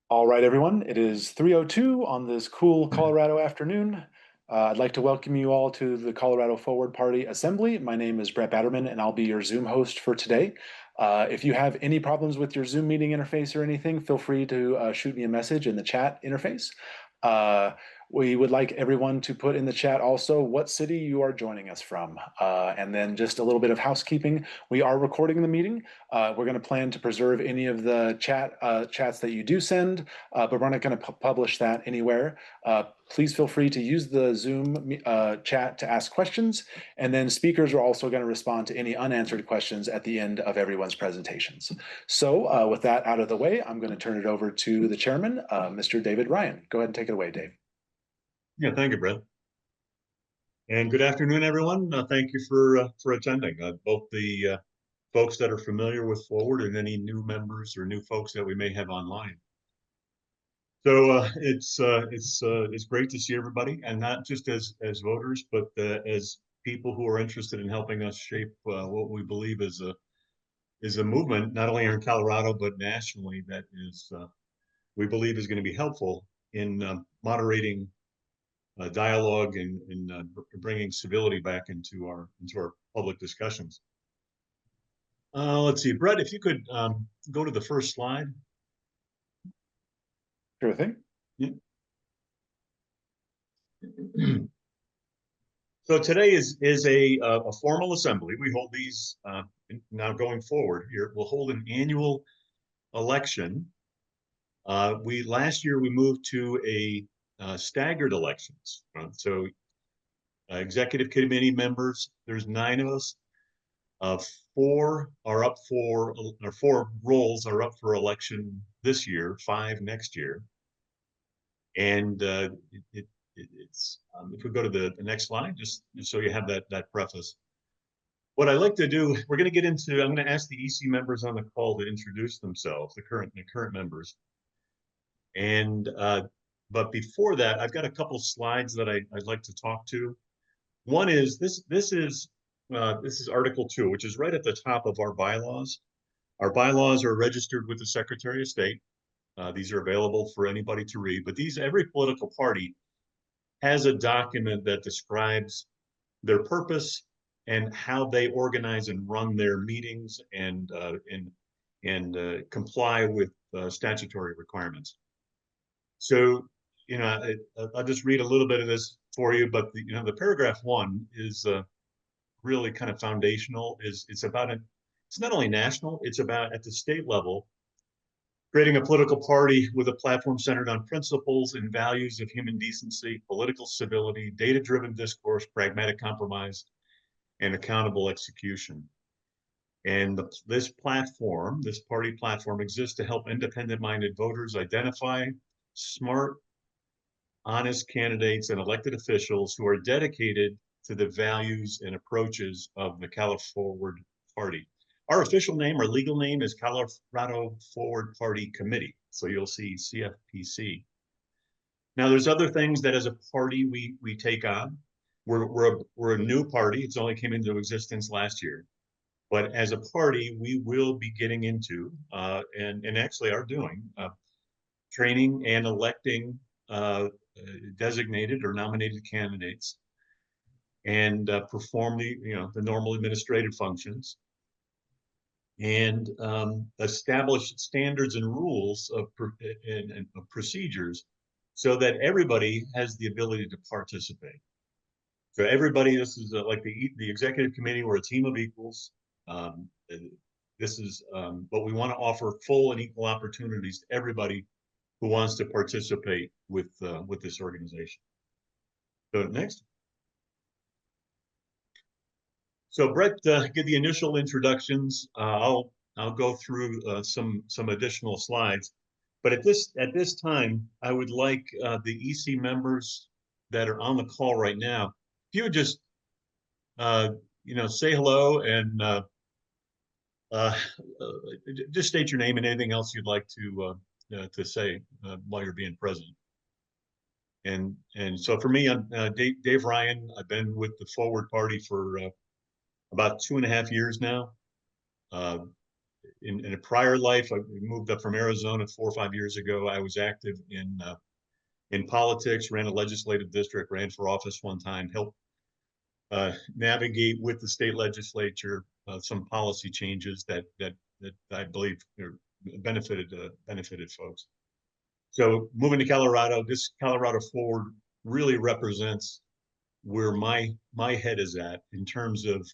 All right, everyone. It is 3:02 on this cool Colorado afternoon. I'd like to welcome you all to the Colorado Forward Party Assembly. My name is Brett Batterman, and I'll be your Zoom host for today. If you have any problems with your Zoom meeting interface or anything, feel free to shoot me a message in the chat interface. Uh, we would like everyone to put in the chat also what city you are joining us from. And then just a little bit of housekeeping. We are recording the meeting. We're going to plan to preserve any of the chats that you do send, but we're not going to publish that anywhere. Please feel free to use the Zoom chat to ask questions, and then speakers are also going to respond to any unanswered questions at the end of everyone's presentations. So with that out of the way, I'm going to turn it over to the chairman, Mr. David Ryan. Go ahead and take it away, Dave. Yeah, thank you, Brett. And good afternoon, everyone. Thank you for attending. Both the folks that are familiar with Forward and any new members or new folks that we may have online. So it's great to see everybody, and not just as voters, but as people who are interested in helping us shape what we believe is a movement, not only here in Colorado but nationally, that is we believe is going to be helpful in moderating dialogue and bringing civility back into our public discussions. Let's see, Brett, if you could go to the first slide. Sure thing. Yeah. So today is a formal assembly. We hold these now going forward here. We'll hold an annual election. Last year we moved to a staggered elections. So executive committee members, there's 9 of us. Four roles are up for election this year, 5 next year. And it's if we go to the next slide, just so you have that preface. What I like to do, I'm going to ask the EC members on the call to introduce themselves, the current members. And but before that, I've got a couple slides that I'd like to talk to. One is this is Article 2, which is right at the top of our bylaws. Our bylaws are registered with the Secretary of State. These are available for anybody to read, but every political party has a document that describes their purpose and how they organize and run their meetings and comply with statutory requirements. So, I'll just read a little bit of this for you, but the paragraph 1 is really kind of foundational. It's not only national, it's about at the state level, creating a political party with a platform centered on principles and values of human decency, political civility, data-driven discourse, pragmatic compromise, and accountable execution. And this party platform exists to help independent-minded voters identify smart, honest candidates and elected officials who are dedicated to the values and approaches of the Colorado Forward Party. Our official name, our legal name, is Colorado Forward Party Committee. So you'll see CFPC. Now, there's other things that as a party we take on. We're a new party. It's only came into existence last year. But as a party, we will be getting into and actually are doing training and electing designated or nominated candidates, and perform the normal administrative functions, and establish standards and rules of procedures so that everybody has the ability to participate. So everybody, this is like the executive committee, we're a team of equals. This is, but we want to offer full and equal opportunities to everybody who wants to participate with this organization. So next. So Brett, give the initial introductions. I'll go through some additional slides, but at this time, I would like the EC members that are on the call right now, if you would just say hello and just state your name and anything else you'd like to say while you're being present. And so for me, I'm Dave Ryan. I've been with the Forward Party for about 2.5 years now. in a prior life, I moved up from Arizona 4 or 5 years ago. I was active in politics, ran a legislative district, ran for office one time, helped navigate with the state legislature some policy changes that I believe benefited folks. So moving to Colorado, this Colorado Forward really represents where my head is at in terms of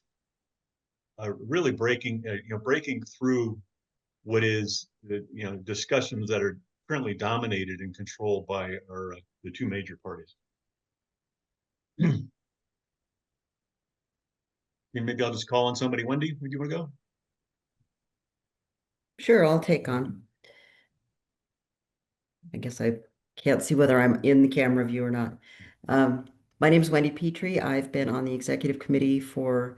really breaking through what is the discussions that are currently dominated and controlled by the two major parties. Maybe I'll just call on somebody. Wendy, would you want to go? Sure, I'll take on. I guess I can't see whether I'm in the camera view or not. My name is Wendy Petrie. I've been on the executive committee for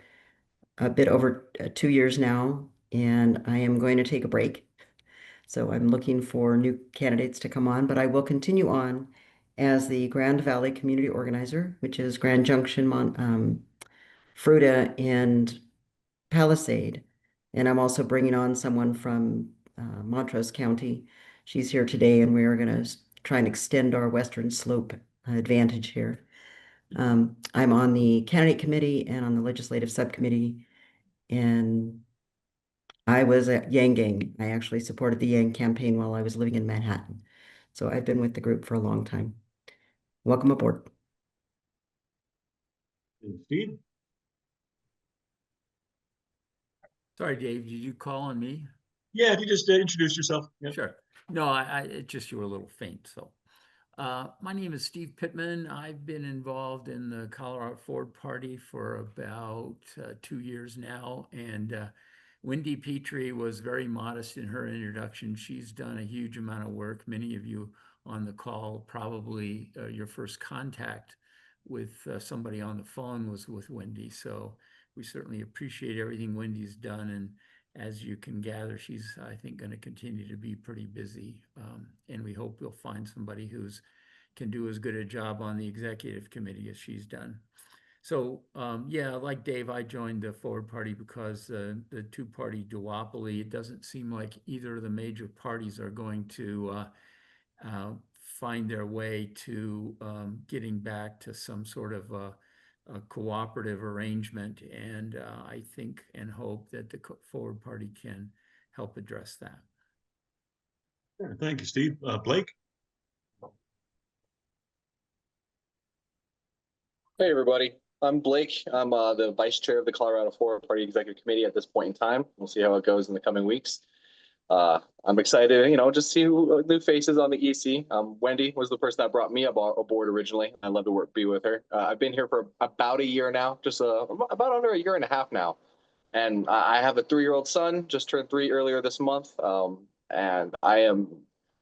a bit over 2 years now, and I am going to take a break. So I'm looking for new candidates to come on, but I will continue on as the Grand Valley Community Organizer, which is Grand Junction, Fruita, and Palisade. And I'm also bringing on someone from Montrose County. She's here today, and we are going to try and extend our Western Slope advantage here. I'm on the candidate committee and on the legislative subcommittee, and I was at Yang Gang. I actually supported the Yang campaign while I was living in Manhattan. So I've been with the group for a long time. Welcome aboard. Steve? Sorry, Dave, did you call on me? Yeah, if you just introduce yourself. Yeah. Sure. No, it just you were a little faint. So, my name is Steve Pittman. I've been involved in the Colorado Forward Party for about 2 years now, and Wendy Petrie was very modest in her introduction. She's done a huge amount of work. Many of you on the call, probably your first contact with somebody on the phone was with Wendy. So we certainly appreciate everything Wendy's done. And as you can gather, she's, I think, going to continue to be pretty busy. And we hope we'll find somebody who's can do as good a job on the executive committee as she's done. So, yeah, like Dave, I joined the Forward Party because the two-party duopoly, it doesn't seem like either of the major parties are going to find their way to getting back to some sort of a cooperative arrangement. And I think and hope that the Forward Party can help address that. Thank you, Steve. Blake? Hey, everybody. I'm Blake. I'm the vice chair of the Colorado Forward Party Executive Committee at this point in time. We'll see how it goes in the coming weeks. I'm excited, just see new faces on the EC. Wendy was the person that brought me aboard originally. I love to be with her. I've been here for about a year now, just about under a year and a half now. And I have a 3-year-old son, just turned 3 earlier this month. And I am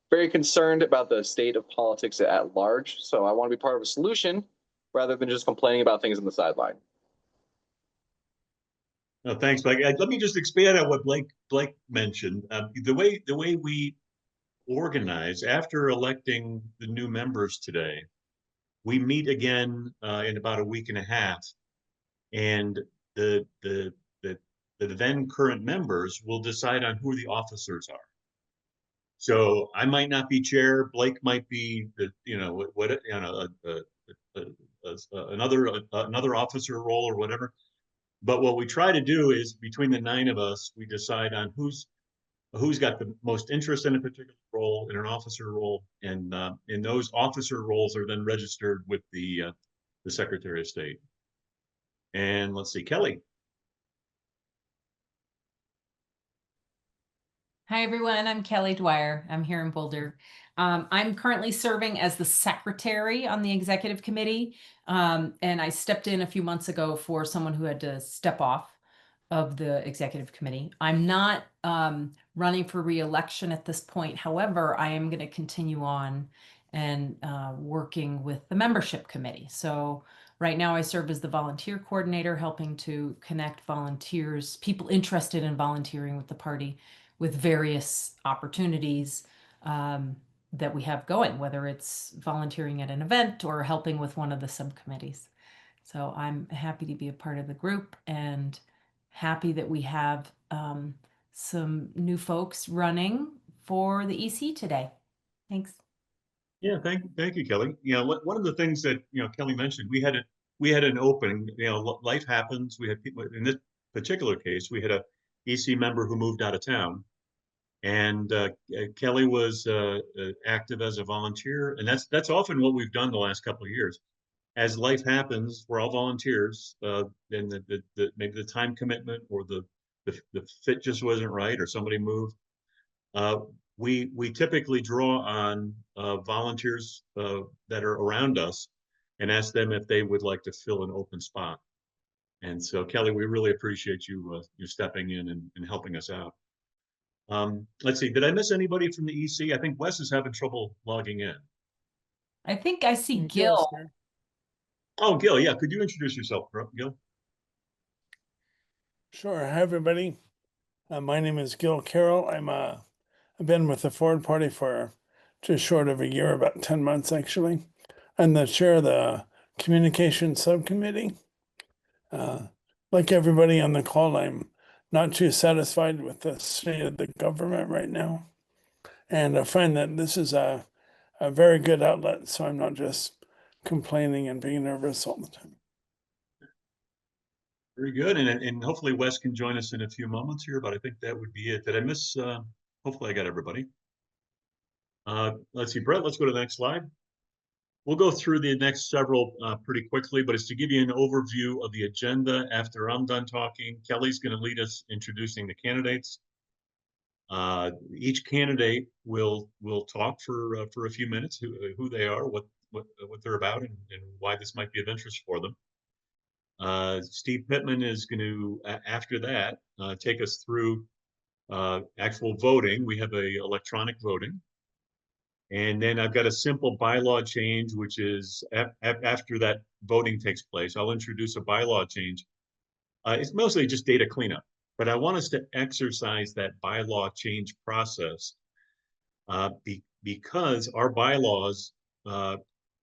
very concerned about the state of politics at large. So I want to be part of a solution rather than just complaining about things on the sideline. No, thanks, Blake. Let me just expand on what Blake mentioned. The way we organize after electing the new members today, we meet again in about a week and a half, and the then current members will decide on who the officers are. So I might not be chair. Blake might be another officer role or whatever. But what we try to do is between the 9 of us, we decide on who's got the most interest in a particular role, in an officer role, and those officer roles are then registered with the Secretary of State. And let's see, Kelly. Hi, everyone. I'm Kelly Dwyer. I'm here in Boulder. I'm currently serving as the secretary on the executive committee. And I stepped in a few months ago for someone who had to step off of the executive committee. I'm not running for re-election at this point. However, I am going to continue on and working with the membership committee. So right now I serve as the volunteer coordinator, helping to connect volunteers, people interested in volunteering with the party, with various opportunities that we have going, whether it's volunteering at an event or helping with one of the subcommittees. So I'm happy to be a part of the group and happy that we have some new folks running for the EC today. Thanks. Yeah, thank you, Kelly. One of the things that Kelly mentioned, we had an opening. Life happens. We had people in this particular case. We had a EC member who moved out of town, and Kelly was active as a volunteer, and that's often what we've done the last couple of years. As life happens, we're all volunteers. Then maybe the time commitment or the fit just wasn't right, or somebody moved. We typically draw on volunteers that are around us and ask them if they would like to fill an open spot. And so, Kelly, we really appreciate you stepping in and helping us out. Let's see, did I miss anybody from the EC? I think Wes is having trouble logging in. I think I see Gil's Gil. here. Oh, Gil, yeah, could you introduce yourself, Gil? Sure. Hi, everybody. My name is Gil Carroll. I've been with the Ford Party for just short of a year, about 10 months, actually. I'm the chair of the Communication Subcommittee. Like everybody on the call, I'm not too satisfied with the state of the government right now. And I find that this is a very good outlet, so I'm not just complaining and being nervous all the time. Very good, and hopefully Wes can join us in a few moments here, but I think that would be it. Did I miss, hopefully I got everybody. Let's see, Brett, let's go to the next slide. We'll go through the next several pretty quickly, but it's to give you an overview of the agenda. After I'm done talking, Kelly's going to lead us introducing the candidates. Each candidate will talk for a few minutes, who they are, what they're about, and why this might be of interest for them. Steve Pittman is going to, after that, take us through actual voting. We have a electronic voting. And then I've got a simple bylaw change, which is after that voting takes place, I'll introduce a bylaw change. It's mostly just data cleanup, but I want us to exercise that bylaw change process because our bylaws,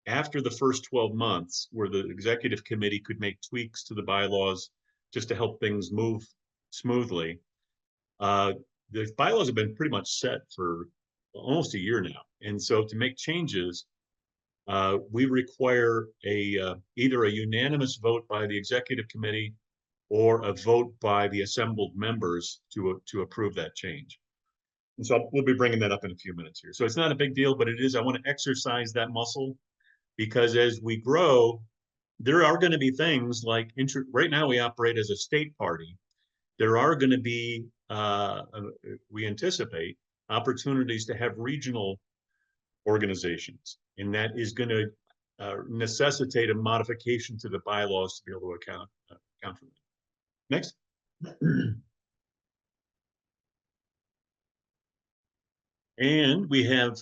after the first 12 months, where the executive committee could make tweaks to the bylaws just to help things move smoothly, the bylaws have been pretty much set for almost a year now. And so to make changes, we require either a unanimous vote by the executive committee or a vote by the assembled members to approve that change. And so we'll be bringing that up in a few minutes here. So it's not a big deal, but it is, I want to exercise that muscle because as we grow, there are going to be things like, right now we operate as a state party. There are going to be, we anticipate, opportunities to have regional organizations, and that is going to necessitate a modification to the bylaws to be able to account for that. Next. And we have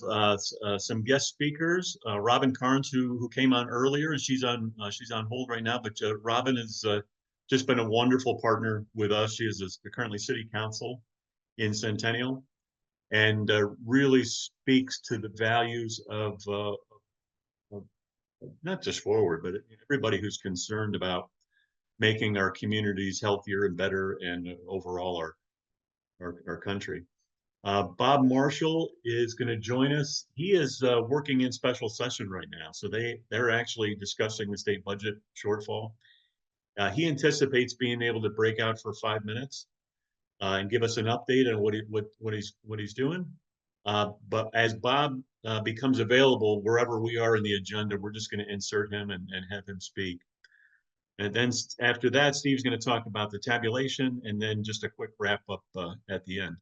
some guest speakers. Robin Carnes, who came on earlier, and she's on hold right now. But Robin has just been a wonderful partner with us. She is currently city council in Centennial, and really speaks to the values of not just Forward, but everybody who's concerned about making our communities healthier and better, and overall our country. Bob Marshall is going to join us. He is working in special session right now, so they're actually discussing the state budget shortfall. He anticipates being able to break out for 5 minutes and give us an update on what he's doing. But as Bob becomes available wherever we are in the agenda, we're just going to insert him and have him speak. And then after that, Steve's going to talk about the tabulation and then just a quick wrap up at the end.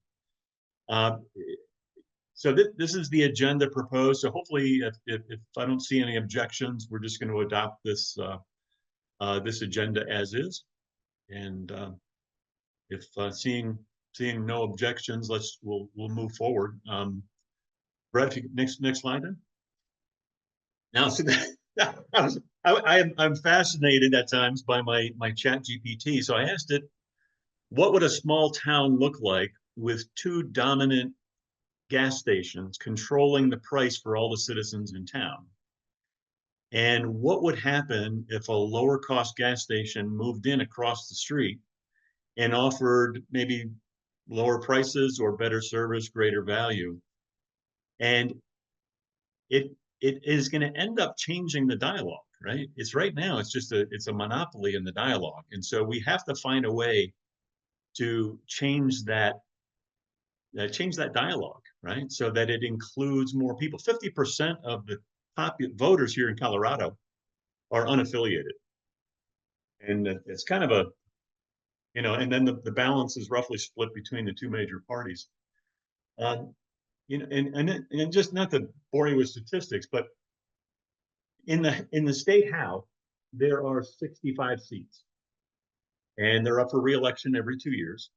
So this is the agenda proposed. So hopefully, if I don't see any objections, we're just going to adopt this this agenda as is. And if seeing no objections, we'll move forward. Brett, next slide then. Now, so I'm fascinated at times by my chat GPT. So I asked it, what would a small town look like with 2 dominant gas stations controlling the price for all the citizens in town? And what would happen if a lower cost gas station moved in across the street and offered maybe lower prices or better service, greater value. And it is going to end up changing the dialogue, right? It's right now, it's a monopoly in the dialogue. And so we have to find a way to change that dialogue, right? So that it includes more people. 50% of the voters here in Colorado are unaffiliated. And it's kind of a, and then the balance is roughly split between the two major parties. And just not to bore you with statistics, but in the state house, there are 65 seats, and they're up for re-election every 2 years.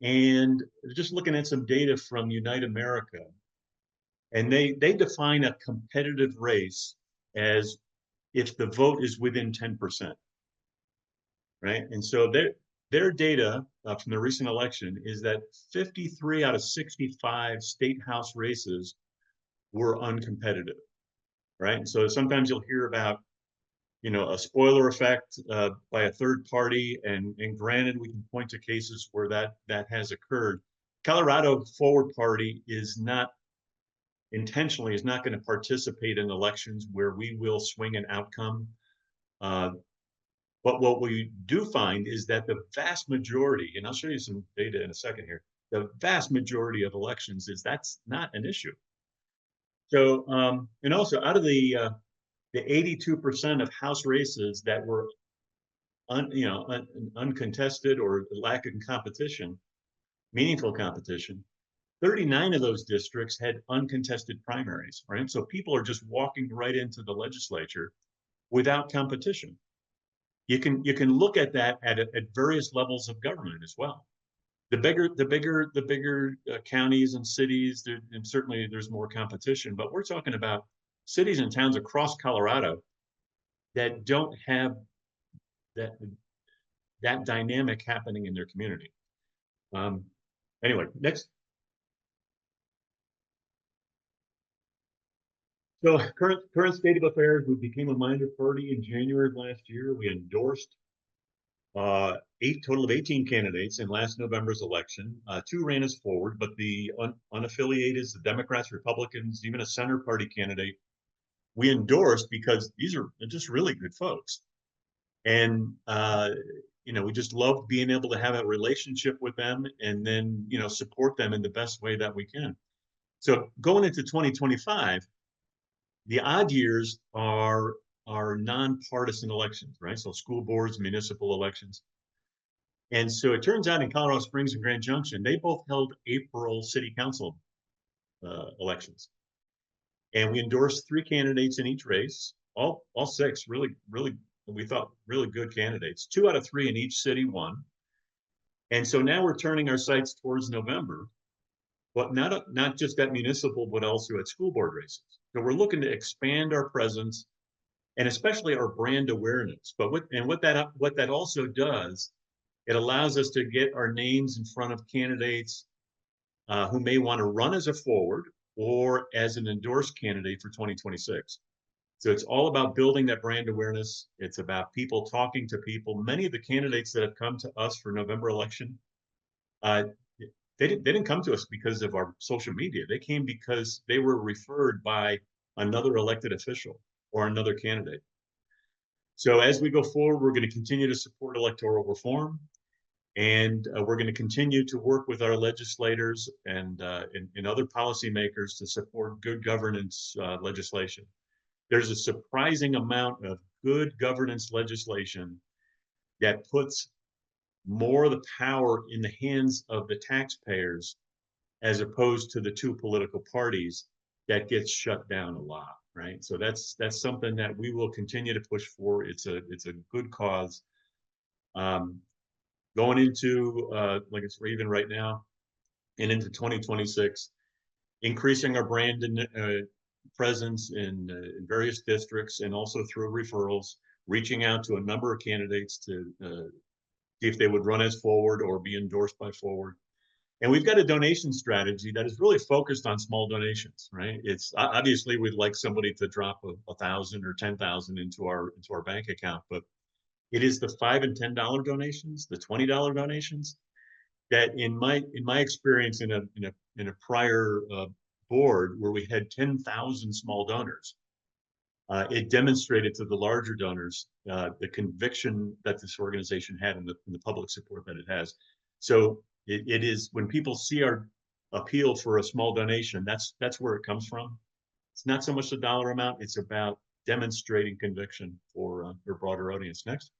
And just looking at some data from Unite America, and they define a competitive race as if the vote is within 10%, right? And so their data from the recent election is that 53 out of 65 state house races were uncompetitive, right? And so sometimes you'll hear about, a spoiler effect by a third party, and granted, we can point to cases where that has occurred. Colorado Forward Party is not going to participate in elections where we will swing an outcome. But what we do find is that the vast majority, and I'll show you some data in a second here, the vast majority of elections that's not an issue. So, and also out of the 82% of House races that were uncontested or lack of competition, meaningful competition, 39 of those districts had uncontested primaries, right? So people are just walking right into the legislature without competition. You can look at that at various levels of government as well. The bigger counties and cities, and certainly there's more competition, but we're talking about cities and towns across Colorado that don't have that dynamic happening in their community. Anyway, next. So current state of affairs, we became a minor party in January of last year. We endorsed total of 18 candidates in last November's election. 2 ran us forward, but the unaffiliated, the Democrats, Republicans, even a center party candidate, we endorsed because these are just really good folks. And, we just love being able to have a relationship with them and then, support them in the best way that we can. So going into 2025, the odd years are nonpartisan elections, right? So school boards, municipal elections. And so it turns out in Colorado Springs and Grand Junction, they both held April city council elections. And we endorsed 3 candidates in each race, all 6 really, we thought really good candidates. 2 out of 3 in each city won. And so now we're turning our sights towards November, but not just at municipal, but also at school board races. So we're looking to expand our presence and especially our brand awareness. But what that also does, it allows us to get our names in front of candidates who may want to run as a forward or as an endorsed candidate for 2026. So it's all about building that brand awareness. It's about people talking to people. Many of the candidates that have come to us for November election, they didn't come to us because of our social media. They came because they were referred by another elected official or another candidate. So as we go forward, we're going to continue to support electoral reform, and we're going to continue to work with our legislators and other policymakers to support good governance legislation. There's a surprising amount of good governance legislation that puts more of the power in the hands of the taxpayers as opposed to the 2 political parties that gets shut down a lot, right? So that's something that we will continue to push for. It's a good cause. Going into like it's even right now and into 2026, increasing our brand and presence in various districts and also through referrals, reaching out to a number of candidates to see if they would run as forward or be endorsed by forward. And we've got a donation strategy that is really focused on small donations, right? It's obviously we'd like somebody to drop $1,000 or $10,000 into our bank account, but it is the $5 and $10 donations, the $20 donations that in my experience in a prior board where we had 10,000 small donors, it demonstrated to the larger donors the conviction that this organization had and the public support that it has. So it is, when people see our appeal for a small donation, that's where it comes from. It's not so much the dollar amount, it's about demonstrating conviction for a broader audience. Next.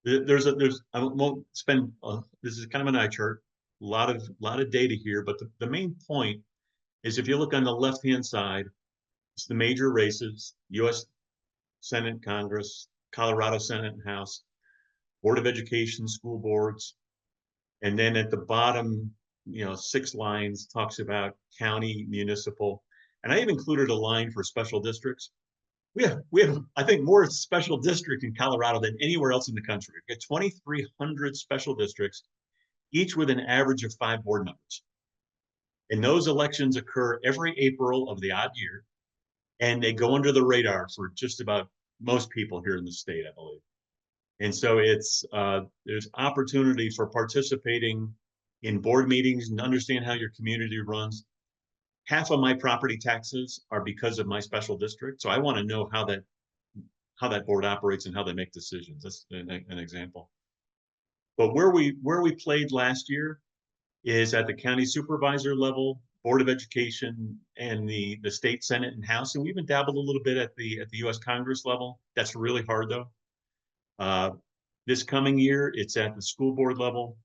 I won't spend, this is kind of an eye chart, a lot of data here, but the main point is, if you look on the left-hand side, it's the major races: U.S. Senate, Congress, Colorado Senate and House, Board of Education, school boards. And then at the bottom, 6 lines talks about county, municipal. And I have included a line for special districts. We have, I think, more special districts in Colorado than anywhere else in the country. We've got 2,300 special districts, each with an average of 5 board members. And those elections occur every April of the odd year, and they go under the radar for just about most people here in the state, I believe. And so it's there's opportunity for participating in board meetings and understand how your community runs. Half of my property taxes are because of my special district, so I want to know how that board operates and how they make decisions. That's an example. But where we played last year is at the county supervisor level, Board of Education, and the state Senate and House, and we even dabbled a little bit at the U.S. Congress level. That's really hard though. This coming year, it's at the school board level,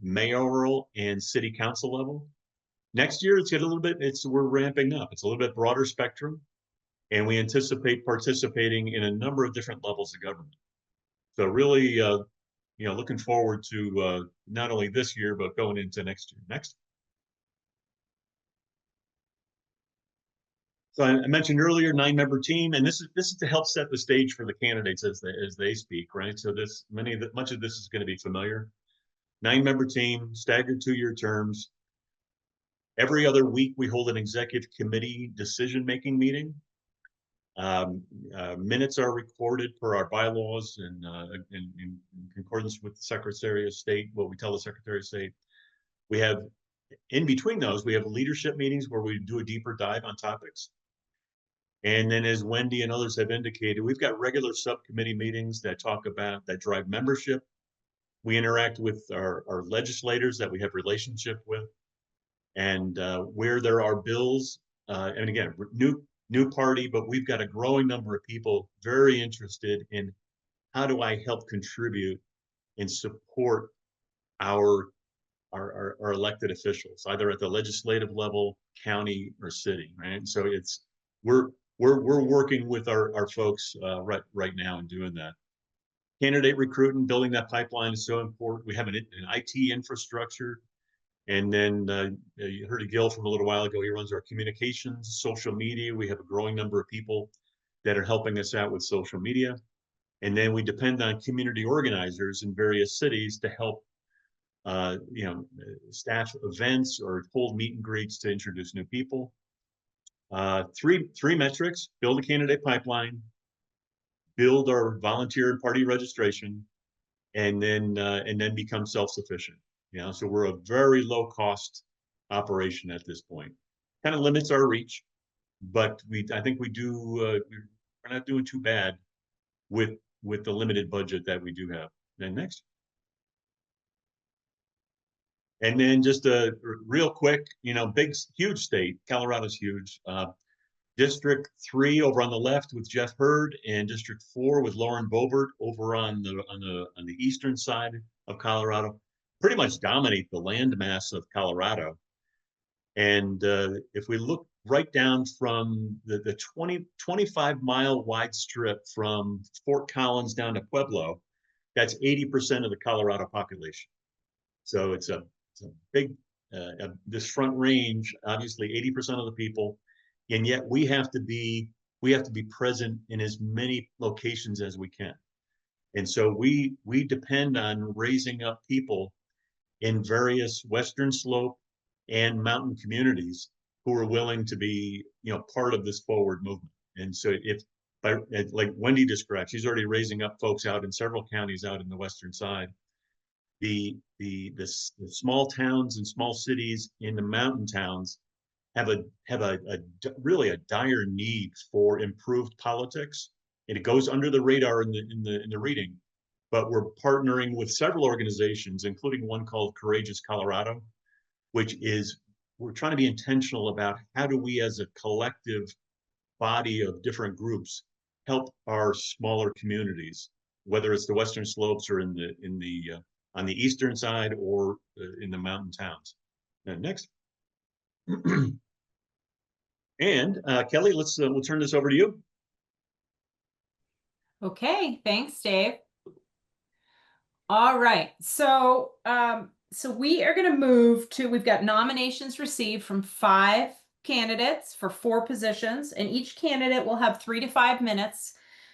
mayoral, and city council level. Next year, it's got a little bit. We're ramping up. It's a little bit broader spectrum, and we anticipate participating in a number of different levels of government. So really, looking forward to not only this year but going into next year. Next. So I mentioned earlier, 9-member team, and this is to help set the stage for the candidates as they speak, right? So much of this is going to be familiar. 9-member team, staggered 2-year terms. Every other week, we hold an executive committee decision-making meeting. Minutes are recorded per our bylaws and in concordance with the Secretary of State, what we tell the Secretary of State. We have, in between those, we have leadership meetings where we do a deeper dive on topics. And then, as Wendy and others have indicated, we've got regular subcommittee meetings that drive membership. We interact with our legislators that we have relationship with. And where there are bills, and again, new party, but we've got a growing number of people very interested in how do I help contribute and support our elected officials, either at the legislative level, county, or city, right? So we're working with our folks right now in doing that. Candidate recruiting, building that pipeline is so important. We have an IT infrastructure. And then you heard of Gil from a little while ago. He runs our communications, social media. We have a growing number of people that are helping us out with social media. And then we depend on community organizers in various cities to help, staff events or hold meet and greets to introduce new people. Three metrics: build a candidate pipeline, build our volunteer and party registration, and then become self-sufficient. So we're a very low cost operation at this point. Kind of limits our reach, but I think we're not doing too bad with the limited budget that we do have. Then next. And then just a real quick, huge state. Colorado's huge. District 3 over on the left with Jeff Hurd, and District 4 with Lauren Boebert over on the eastern side of Colorado. Pretty much dominate the landmass of Colorado. And if we look right down from the 25-mile wide strip from Fort Collins down to Pueblo, that's 80% of the Colorado population. So it's a big, this front range, obviously 80% of the people, and yet we have to be present in as many locations as we can. And so we depend on raising up people in various Western Slope and mountain communities who are willing to be, part of this forward movement. And so like Wendy described, she's already raising up folks out in several counties out in the western side. The small towns and small cities in the mountain towns have a really a dire need for improved politics, and it goes under the radar in the reading. But we're partnering with several organizations, including one called Courageous Colorado, which is we're trying to be intentional about how do we as a collective body of different groups help our smaller communities, whether it's the western slopes or in the on the eastern side or in the mountain towns. Next. And Kelly, we'll turn this over to you. Okay, thanks, Dave. All right, so we are going to move to, we've got nominations received from 5 candidates for 4 positions, and each candidate will have 3 to 5 minutes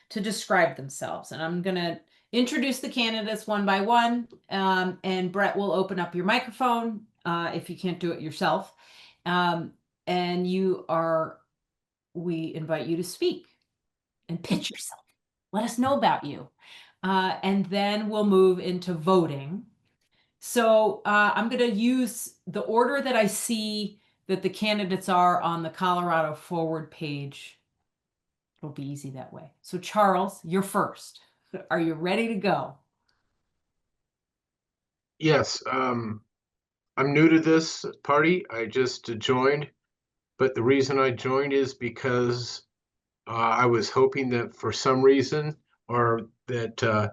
to describe themselves. And I'm going to introduce the candidates one by one, and Brett will open up your microphone if you can't do it yourself. And we invite you to speak and pitch yourself. Let us know about you. And then we'll move into voting. So I'm going to use the order that I see that the candidates are on the Colorado Forward page. It'll be easy that way. So Charles, you're first. Are you ready to go? Yes, I'm new to this party. I just joined, but the reason I joined is because I was hoping that for some reason, or that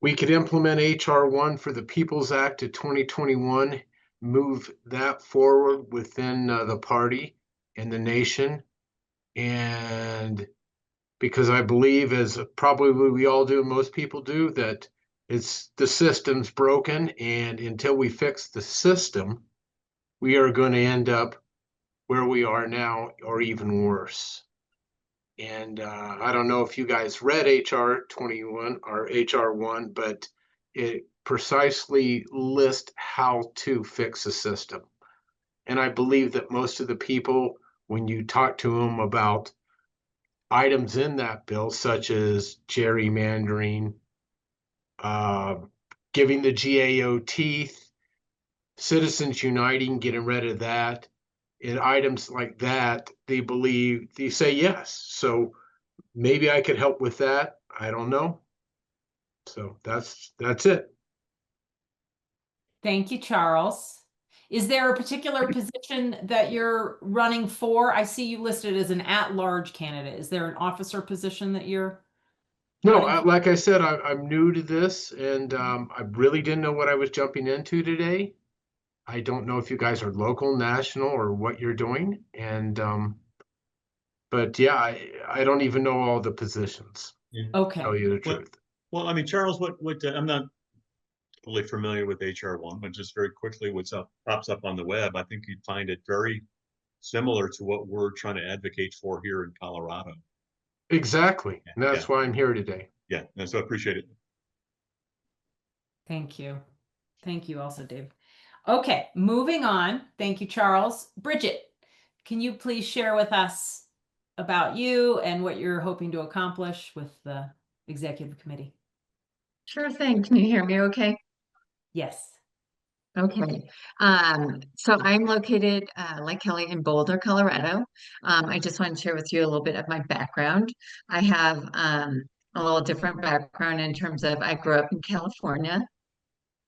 we could implement HR 1 for the People's Act of 2021, move that forward within the party and the nation. And because I believe, as probably we all do, most people do, that the system's broken, and until we fix the system, we are going to end up where we are now or even worse. And I don't know if you guys read HR 21 or HR 1, but it precisely lists how to fix a system. And I believe that most of the people, when you talk to them about items in that bill, such as gerrymandering, giving the GAO teeth, Citizens Uniting, getting rid of that, and items like that, they say yes. So maybe I could help with that. I don't know. So that's it. Thank you, Charles. Is there a particular position that you're running for? I see you listed as an at-large candidate. Is there an officer position that you're No, running for? like I said, I'm new to this, and I really didn't know what I was jumping into today. I don't know if you guys are local, national, or what you're doing. And but yeah, I don't even know all the positions. Yeah. Okay. Tell you the truth. Well, I mean, Charles, what I'm not totally familiar with HR 1, but just very quickly, pops up on the web, I think you'd find it very similar to what we're trying to advocate for here in Colorado. Exactly. And that's why I'm here today. Yeah, and so I appreciate it. Thank you. Thank you also, Dave. Okay, moving on. Thank you, Charles. Bridget, can you please share with us about you and what you're hoping to accomplish with the executive committee? Sure thing. Can you hear me okay? Yes. Okay. So I'm located, like Kelly, in Boulder, Colorado. I just want to share with you a little bit of my background. I have a little different background in terms of I grew up in California.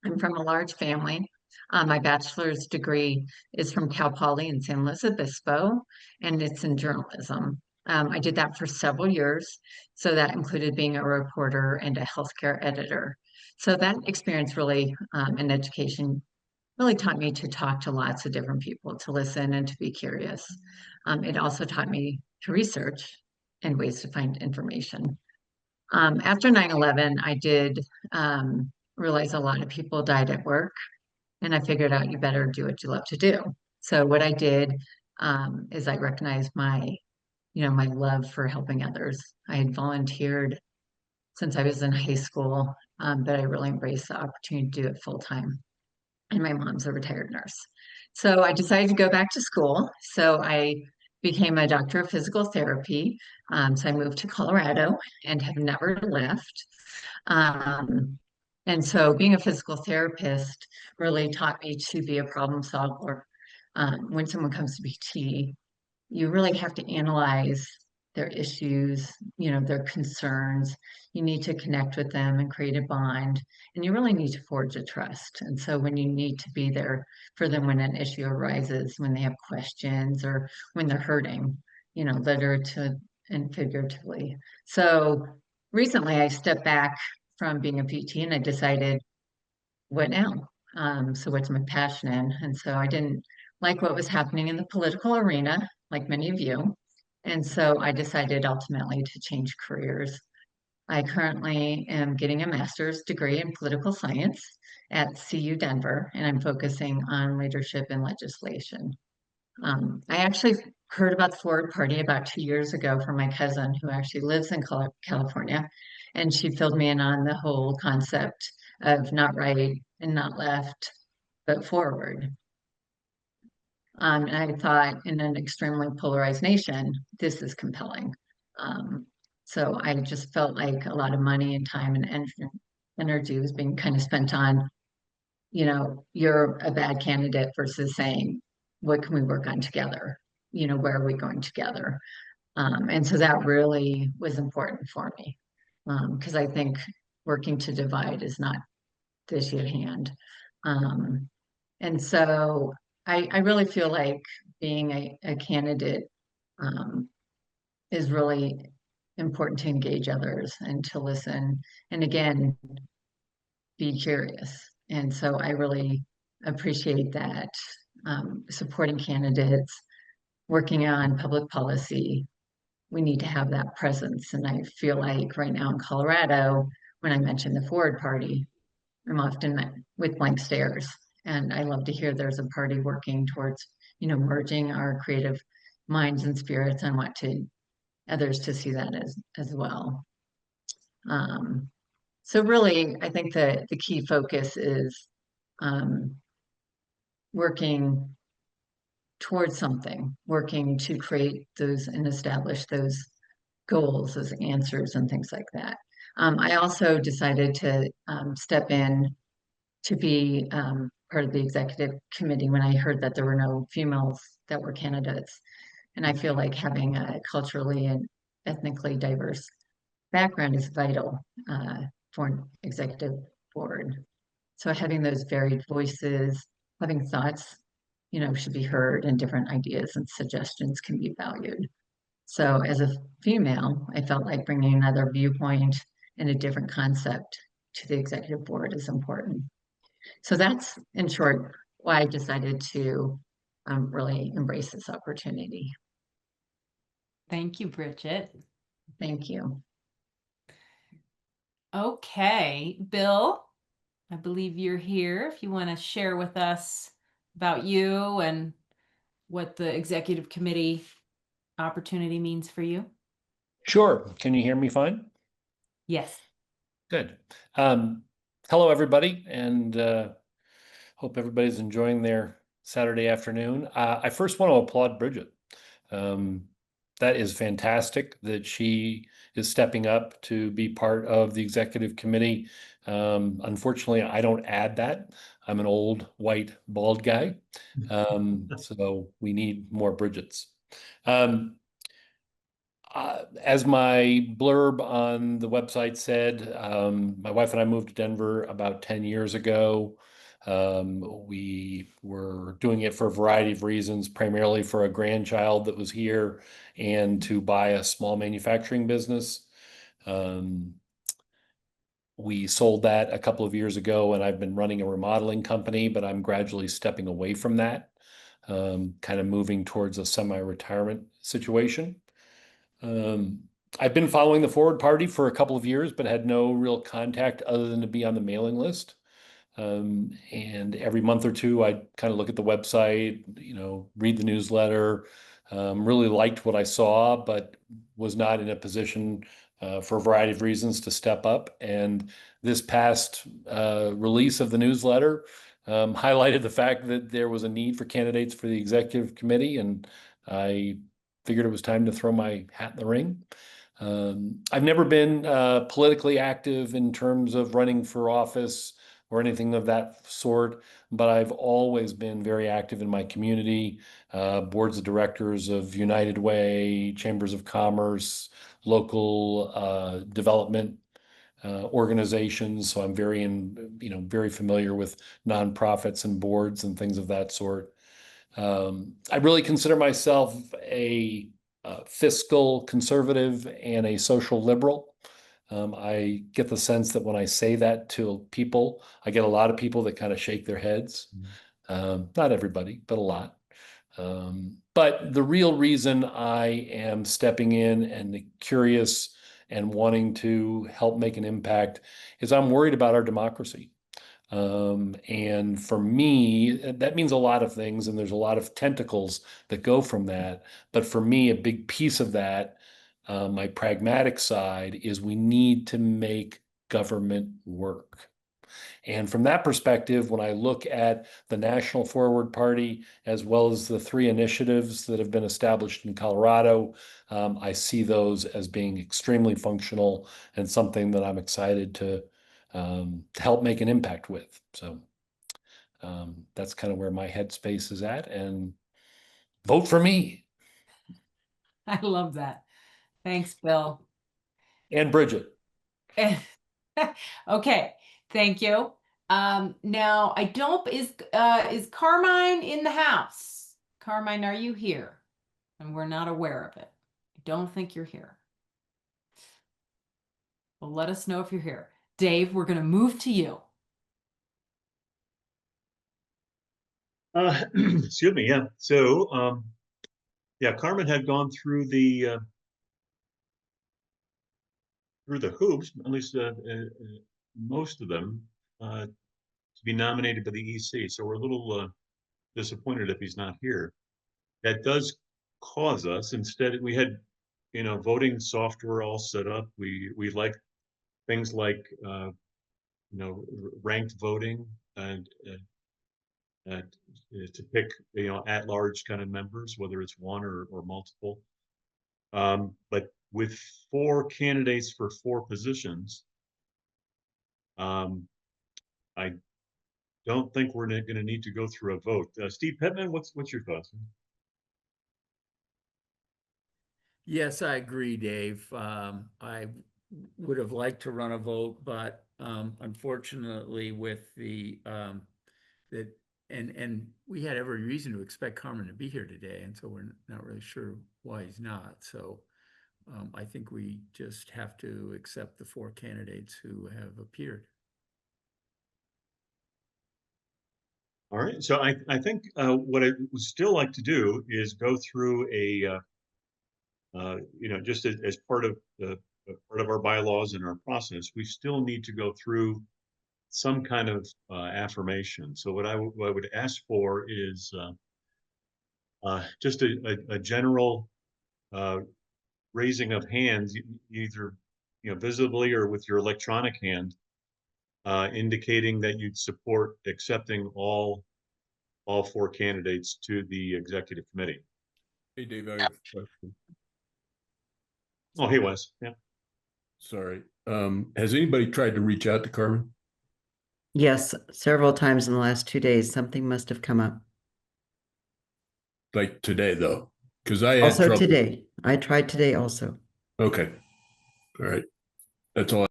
I'm from a large family. My bachelor's degree is from Cal Poly in San Luis Obispo, and it's in journalism. I did that for several years. So that included being a reporter and a healthcare editor. So that experience really in education really taught me to talk to lots of different people, to listen and to be curious. It also taught me to research and ways to find information. After 9/11, I did realize a lot of people died at work, and I figured out you better do what you love to do. So what I did is I recognized my love for helping others. I had volunteered since I was in high school, but I really embraced the opportunity to do it full time. And my mom's a retired nurse. So I decided to go back to school. So I became a doctor of physical therapy. So I moved to Colorado and have never left. And so being a physical therapist really taught me to be a problem solver. When someone comes to PT, you really have to analyze their issues, their concerns. You need to connect with them and create a bond, and you really need to forge a trust. And so when you need to be there for them when an issue arises, when they have questions or when they're hurting, literature and figuratively. So recently I stepped back from being a PT and I decided, what now? So what's my passion in? And so I didn't like what was happening in the political arena, like many of you. And so I decided ultimately to change careers. I currently am getting a master's degree in political science at CU Denver, and I'm focusing on leadership and legislation. I actually heard about the Forward Party about 2 years ago from my cousin who actually lives in California, and she filled me in on the whole concept of not right and not left, but forward. And I thought in an extremely polarized nation, this is compelling. So I just felt like a lot of money and time and energy was being kind of spent on, you're a bad candidate versus saying, what can we work on together? Where are we going together? And so that really was important for me because I think working to divide is not the issue at hand. And so I really feel like being a candidate is really important to engage others and to listen. And again, be curious. And so I really appreciate that supporting candidates, working on public policy. We need to have that presence. And I feel like right now in Colorado, when I mention the Forward Party, I'm often met with blank stares. And I love to hear there's a party working towards, merging our creative minds and spirits. I want others to see that as well. So really, I think the key focus is working towards something, working to create those and establish those goals, those answers, and things like that. I also decided to step in to be part of the executive committee when I heard that there were no females that were candidates. And I feel like having a culturally and ethnically diverse background is vital for an executive board. So having those varied voices, having thoughts, should be heard, and different ideas and suggestions can be valued. So as a female, I felt like bringing another viewpoint and a different concept to the executive board is important. So that's, in short, why I decided to really embrace this opportunity. Thank you, Bridget. Thank you. Okay, Bill, I believe you're here. If you want to share with us about you and what the executive committee opportunity means for you. Sure. Can you hear me fine? Yes. Good. Hello, everybody, and hope everybody's enjoying their Saturday afternoon. I first want to applaud Bridget. That is fantastic that she is stepping up to be part of the executive committee. Unfortunately, I don't add that. I'm an old, white, bald guy. So we need more Bridgets. As my blurb on the website said, my wife and I moved to Denver about 10 years ago. We were doing it for a variety of reasons, primarily for a grandchild that was here and to buy a small manufacturing business. We sold that a couple of years ago, and I've been running a remodeling company, but I'm gradually stepping away from that, kind of moving towards a semi-retirement situation. I've been following the Forward Party for a couple of years, but had no real contact other than to be on the mailing list. And every month or two, I kind of look at the website, read the newsletter. Really liked what I saw, but was not in a position for a variety of reasons to step up. And this past release of the newsletter highlighted the fact that there was a need for candidates for the executive committee, and I figured it was time to throw my hat in the ring. I've never been politically active in terms of running for office or anything of that sort, but I've always been very active in my community, boards of directors of United Way, chambers of commerce, local development organizations. So I'm very familiar with nonprofits and boards and things of that sort. I really consider myself a fiscal conservative and a social liberal. I get the sense that when I say that to people, I get a lot of people that kind of shake their heads. Not everybody, but a lot. But the real reason I am stepping in and curious and wanting to help make an impact is I'm worried about our democracy. And for me, that means a lot of things, and there's a lot of tentacles that go from that. But for me, a big piece of that, my pragmatic side, is we need to make government work. And from that perspective, when I look at the National Forward Party, as well as the 3 initiatives that have been established in Colorado, I see those as being extremely functional and something that I'm excited to help make an impact with. So that's kind of where my headspace is at, and vote for me. I love that. Thanks, Bill. And Bridget. Okay, thank you. Now I don't, is Carmine in the house? Carmine, are you here? And we're not aware of it. I don't think you're here. Well, let us know if you're here. Dave, we're going to move to you. Excuse me. Yeah. So, yeah, Carmen had gone through the hoops, at least most of them, to be nominated by the EC. So we're a little disappointed if he's not here. That does cause us, instead, we had, voting software all set up. We like things like, ranked voting and to pick, at-large kind of members, whether it's one or multiple. But with 4 candidates for 4 positions, I don't think we're going to need to go through a vote. Steve Pittman, what's your thoughts? Yes, I agree, Dave. I would have liked to run a vote, but unfortunately with the that and we had every reason to expect Carmen to be here today, and so we're not really sure why he's not. So I think we just have to accept the 4 candidates who have appeared. All right, so I think what I would still like to do is go through a just as part of our bylaws and our process, we still need to go through some kind of affirmation. So what I would ask for is just a general raising of hands, either visibly or with your electronic hand, indicating that you'd support accepting all 4 candidates to the executive committee. Hey, Dave, I have a question. Oh, hey, Wes. Yeah. Sorry. Has anybody tried to reach out to Carmen? Yes, several times in the last 2 days, something must have come up. Like today, though? Because I had Also trouble. today. I tried today also. Okay. All right. That's all.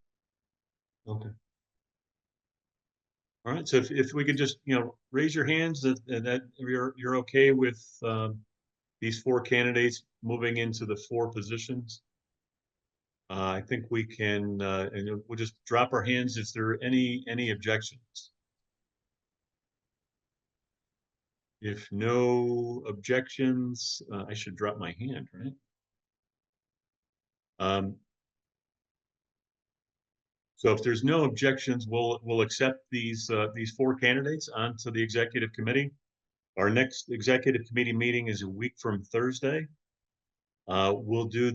Okay. All right. So if we could just, raise your hands that you're okay with these 4 candidates moving into the 4 positions. I think we can, and we'll just drop our hands. Is there any objections? If no objections, I should drop my hand, right? So if there's no objections, we'll accept these 4 candidates onto the executive committee. Our next executive committee meeting is a week from Thursday. We'll do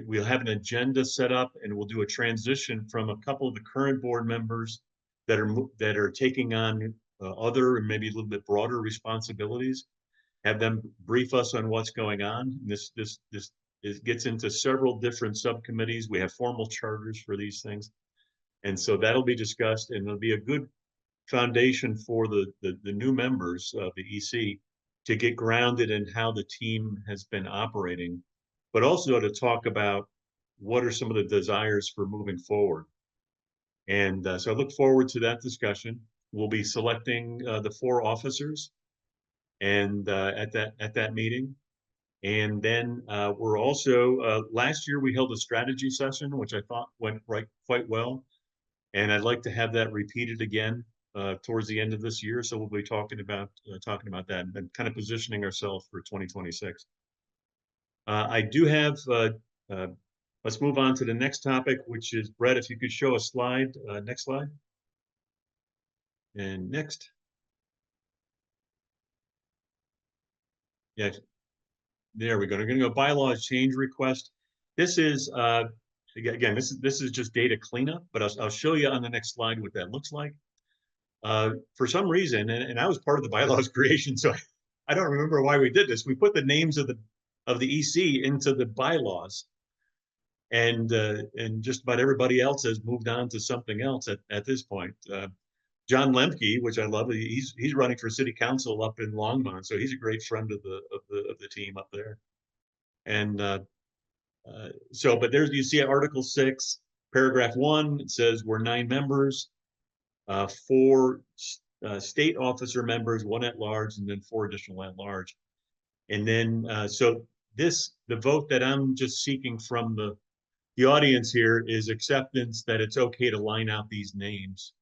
we'll have an agenda set up, and we'll do a transition from a couple of the current board members that are taking on other and maybe a little bit broader responsibilities. have them brief us on what's going on. This gets into several different subcommittees. We have formal charters for these things. And so that'll be discussed, and it'll be a good foundation for the new members of the EC to get grounded in how the team has been operating, but also to talk about what are some of the desires for moving forward. And so I look forward to that discussion. We'll be selecting the 4 officers, and at that meeting. And then we're also last year we held a strategy session, which I thought went quite well. And I'd like to have that repeated again towards the end of this year. So we'll be talking about that and kind of positioning ourselves for 2026. I do have. Let's move on to the next topic, which is Brett. If you could show a slide, next slide, and next. Yeah, there we go. We're going to go bylaws change request. This is again, this is just data cleanup, but I'll show you on the next slide what that looks like. For some reason, and I was part of the bylaws creation, so I don't remember why we did this. We put the names of the EC into the bylaws, and just about everybody else has moved on to something else at this point. John Lemke, which I love, he's running for city council up in Longmont, so he's a great friend of the team up there. And so, but there's, you see Article 6, paragraph 1, it says we're 9 members, 4 state officer members, 1 at large, and then 4 additional at large. And then, so the vote that I'm just seeking from the audience here is acceptance that it's okay to line out these names,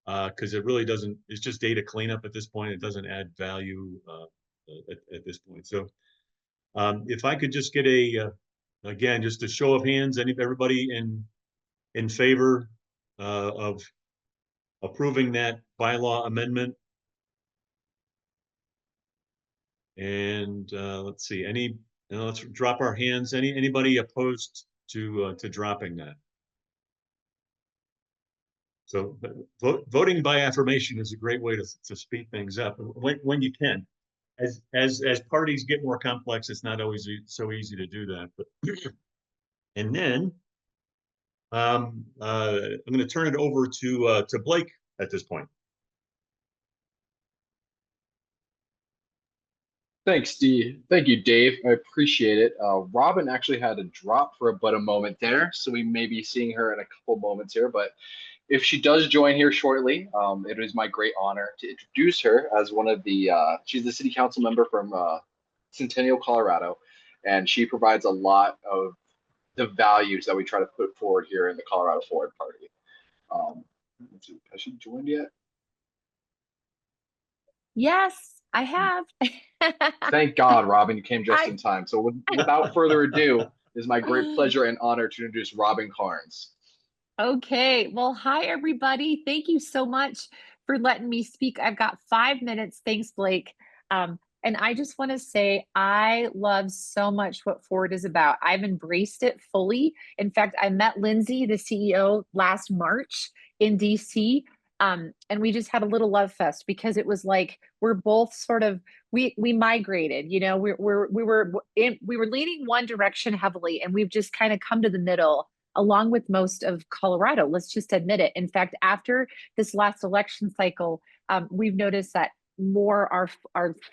because it really doesn't, it's just data cleanup at this point. It doesn't add value at this point. So if I could just get again, just a show of hands, everybody in favor of approving that bylaw amendment. And let's see, let's drop our hands. Anybody opposed to dropping that? So voting by affirmation is a great way to speed things up when you can. As parties get more complex, it's not always so easy to do that. But and then I'm going to turn it over to Blake at this point. Thanks, Steve. Thank you, Dave. I appreciate it. Robin actually had to drop for but a moment there, so we may be seeing her in a couple moments here. But if she does join here shortly, it is my great honor to introduce her as one of the, she's the city council member from Centennial, Colorado, and she provides a lot of the values that we try to put forward here in the Colorado Forward Party. Let's see, has she joined yet? Yes, I have. Thank God, Robin, you came just in time. So without further ado, it is my great pleasure and honor to introduce Robin Carnes. Okay, well, hi, everybody. Thank you so much for letting me speak. I've got 5 minutes. Thanks, Blake. And I just want to say I love so much what Forward is about. I've embraced it fully. In fact, I met Lindsay, the CEO, last March in DC. And we just had a little love fest because it was like we're both sort of we migrated, you know, we were leaning one direction heavily, and we've just kind of come to the middle along with most of Colorado. Let's just admit it. In fact, after this last election cycle, we've noticed that more are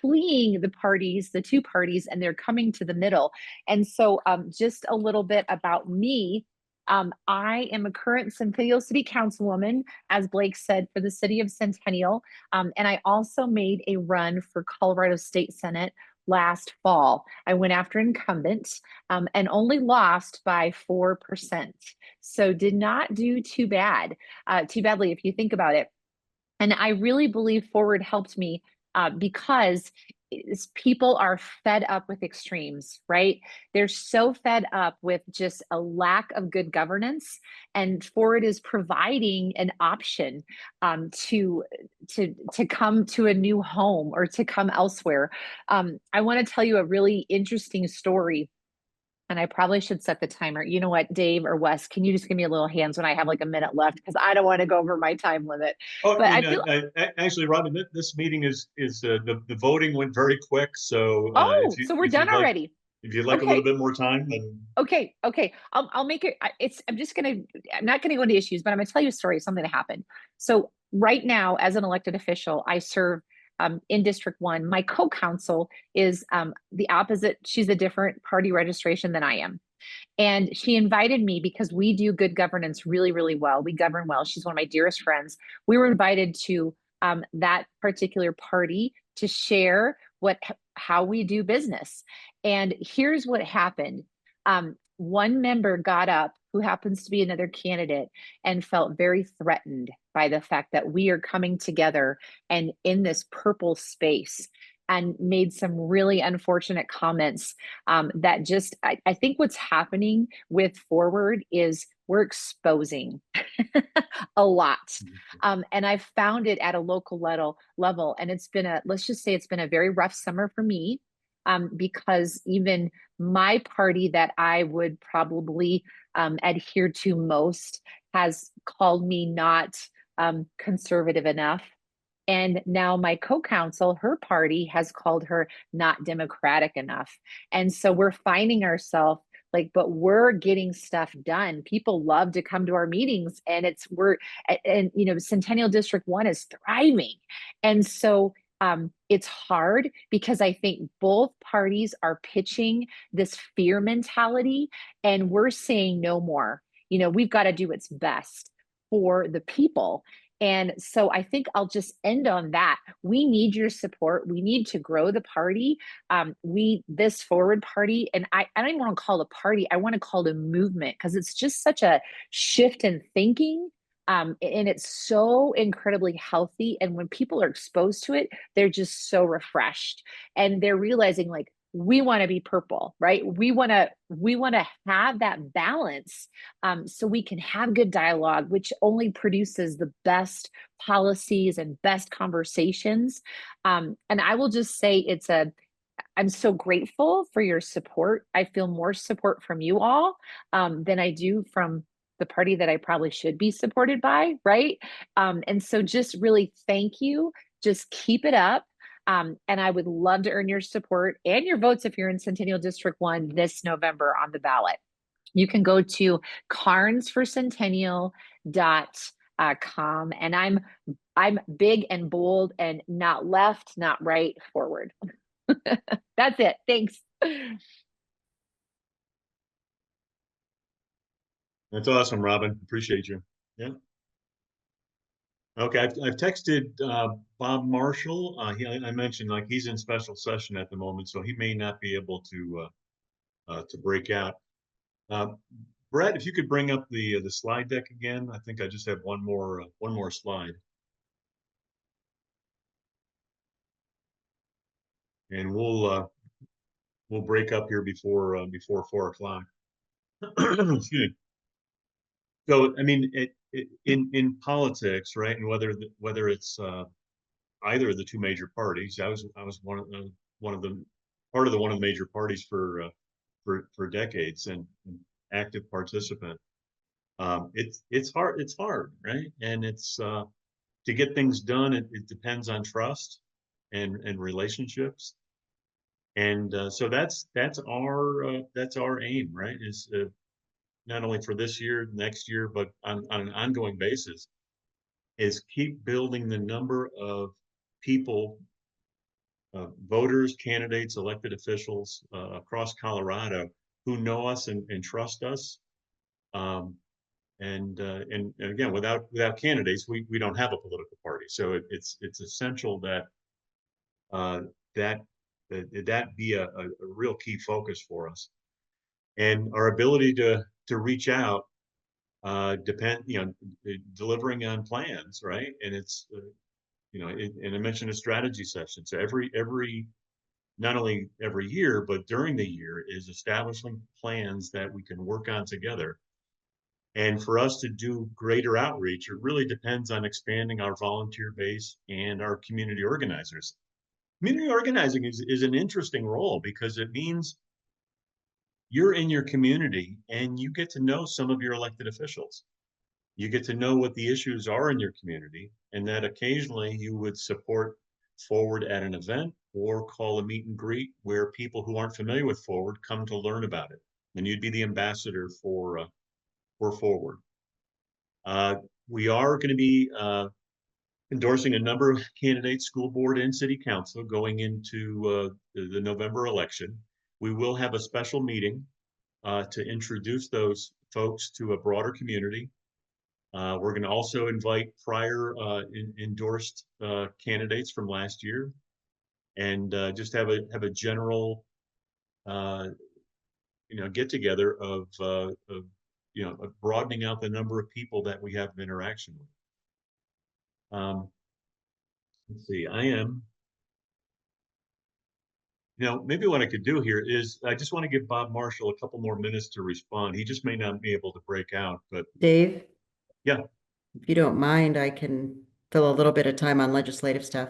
fleeing the 2 parties, and they're coming to the middle. And so just a little bit about me. I am a current Centennial City Councilwoman, as Blake said, for the city of Centennial. And I also made a run for Colorado State Senate last fall. I went after incumbent and only lost by 4%. So did not do too badly if you think about it. And I really believe Forward helped me because people are fed up with extremes, right? They're so fed up with just a lack of good governance, and Forward is providing an option to come to a new home or to come elsewhere. I want to tell you a really interesting story. And I probably should set the timer. You know what, Dave or Wes, can you just give me a little hands when I have like a minute left? Because I don't want to go over my time limit. Oh, But and, I feel actually, Robin, this meeting is the voting went very quick. So oh, so we're done already. If you'd like a Okay. little bit more time, then Okay. I'll make it. I'm not gonna go into issues, but I'm gonna tell you a story of something that happened. So right now, as an elected official, I serve in District 1. My co-counsel is the opposite. She's a different party registration than I am. And she invited me because we do good governance really, really well. We govern well. She's one of my dearest friends. We were invited to that particular party to share how we do business. And here's what happened. One member got up who happens to be another candidate and felt very threatened by the fact that we are coming together and in this purple space, and made some really unfortunate comments that just, I think what's happening with Forward is we're exposing a lot. And I've found it at a local level. And it's been let's just say it's been a very rough summer for me, because even my party that I would probably adhere to most has called me not conservative enough. And now my co-counsel, her party has called her not democratic enough. And so we're finding ourselves like, but we're getting stuff done. People love to come to our meetings, and Centennial District 1 is thriving. And so it's hard because I think both parties are pitching this fear mentality, and we're saying no more. We've got to do what's best for the people. And so I think I'll just end on that. We need your support. We need to grow the party. This Forward Party, and I don't even want to call it a party. I want to call it a movement, because it's just such a shift in thinking. And it's so incredibly healthy. And when people are exposed to it, they're just so refreshed, and they're realizing like, we want to be purple, right? We want to have that balance, so we can have good dialogue, which only produces the best policies and best conversations. And I will just say I'm so grateful for your support. I feel more support from you all than I do from the party that I probably should be supported by, right? And so just really thank you. Just keep it up. And I would love to earn your support and your votes if you're in Centennial District 1 this November on the ballot. You can go to carnsforcentennial.com, and I'm big and bold and not left, not right, forward. That's it. Thanks. that's awesome, Robin. Appreciate you. Yeah. Okay, I've texted Bob Marshall. I mentioned like he's in special session at the moment, so he may not be able to break out. Brett, if you could bring up the slide deck again. I think I just have one more slide, and we'll break up here before 4 o'clock. Excuse me. So I mean, in politics, right, and whether it's either of the two major parties. I was one of the major parties for decades, and active participant. It's hard, right? And it's to get things done. It depends on trust and relationships. And so that's our aim, right? Is not only for this year, next year, but on an ongoing basis, is keep building the number of people, voters, candidates, elected officials across Colorado who know us and trust us. And again, without candidates, we don't have a political party. So it's essential that that be a real key focus for us. And our ability to reach out delivering on plans, right? And it's and I mentioned a strategy session. So every not only every year, but during the year is establishing plans that we can work on together. And for us to do greater outreach, it really depends on expanding our volunteer base and our community organizers. Community organizing is an interesting role because it means you're in your community and you get to know some of your elected officials. You get to know what the issues are in your community, and that occasionally you would support Forward at an event or call a meet and greet where people who aren't familiar with Forward come to learn about it. And you'd be the ambassador for Forward. We are going to be endorsing a number of candidates, school board and city council, going into the November election. We will have a special meeting to introduce those folks to a broader community. We're going to also invite prior endorsed candidates from last year, and just have a general, get together of broadening out the number of people that we have interaction with. Let's see. Maybe what I could do here is I just want to give Bob Marshall a couple more minutes to respond. He just may not be able to break out, but Dave, yeah. if you don't mind, I can fill a little bit of time on legislative stuff.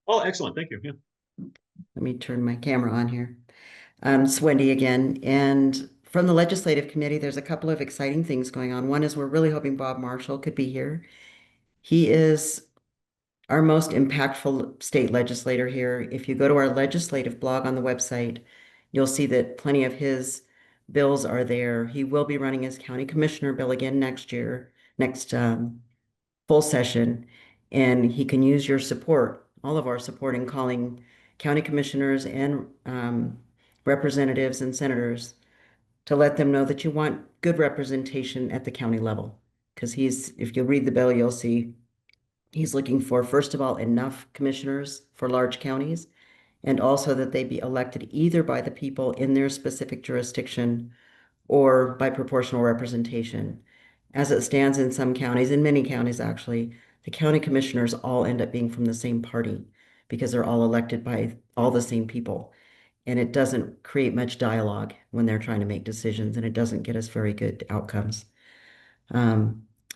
Oh, excellent. Thank you. Yeah. Let me turn my camera on here. It's Wendy again. And from the Legislative Committee, there's a couple of exciting things going on. One is we're really hoping Bob Marshall could be here. He is our most impactful state legislator here. If you go to our legislative blog on the website, you'll see that plenty of his bills are there. He will be running his county commissioner bill again next year, next full session, and he can use your support, all of our support, in calling county commissioners and representatives and senators to let them know that you want good representation at the county level. Because if you read the bill, you'll see he's looking for, first of all, enough commissioners for large counties, and also that they be elected either by the people in their specific jurisdiction or by proportional representation. As it stands in some counties, in many counties actually, the county commissioners all end up being from the same party because they're all elected by all the same people. And it doesn't create much dialogue when they're trying to make decisions, and it doesn't get us very good outcomes.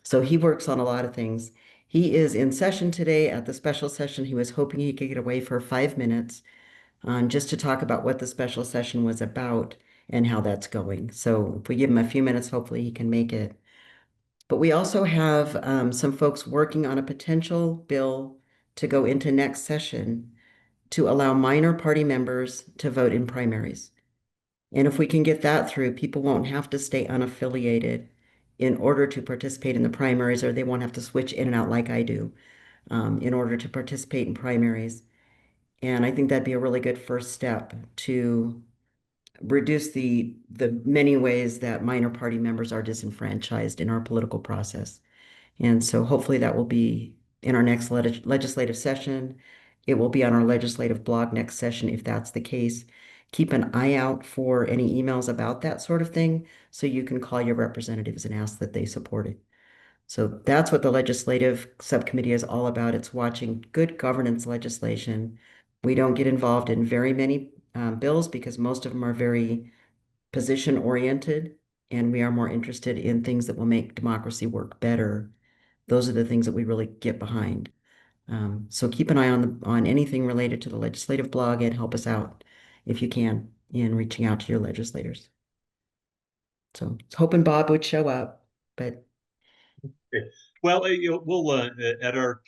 So he works on a lot of things. He is in session today at the special session. He was hoping he could get away for 5 minutes just to talk about what the special session was about and how that's going. So if we give him a few minutes, hopefully he can make it. But we also have some folks working on a potential bill to go into next session to allow minor party members to vote in primaries. And if we can get that through, people won't have to stay unaffiliated in order to participate in the primaries, or they won't have to switch in and out like I do in order to participate in primaries. And I think that'd be a really good first step to reduce the many ways that minor party members are disenfranchised in our political process. And so hopefully that will be in our next legislative session. It will be on our legislative blog next session if that's the case. Keep an eye out for any emails about that sort of thing so you can call your representatives and ask that they support it. So that's what the legislative subcommittee is all about. It's watching good governance legislation. We don't get involved in very many bills because most of them are very position oriented, and we are more interested in things that will make democracy work better. Those are the things that we really get behind. So keep an eye on anything related to the legislative blog and help us out if you can in reaching out to your legislators. So I was hoping Bob would show up, but Okay. Well, we'll at our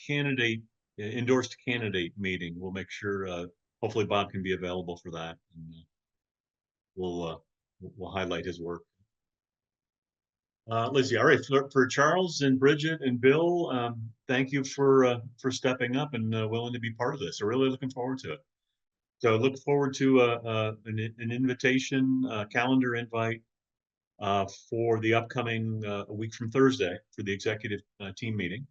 endorsed candidate meeting, we'll make sure. Hopefully, Bob can be available for that, and we'll highlight his work. Let's see. All right, for Charles and Bridget and Bill, thank you for stepping up and willing to be part of this. I'm really looking forward to it. So look forward to an invitation, calendar invite for the upcoming a week from Thursday for the executive team meeting.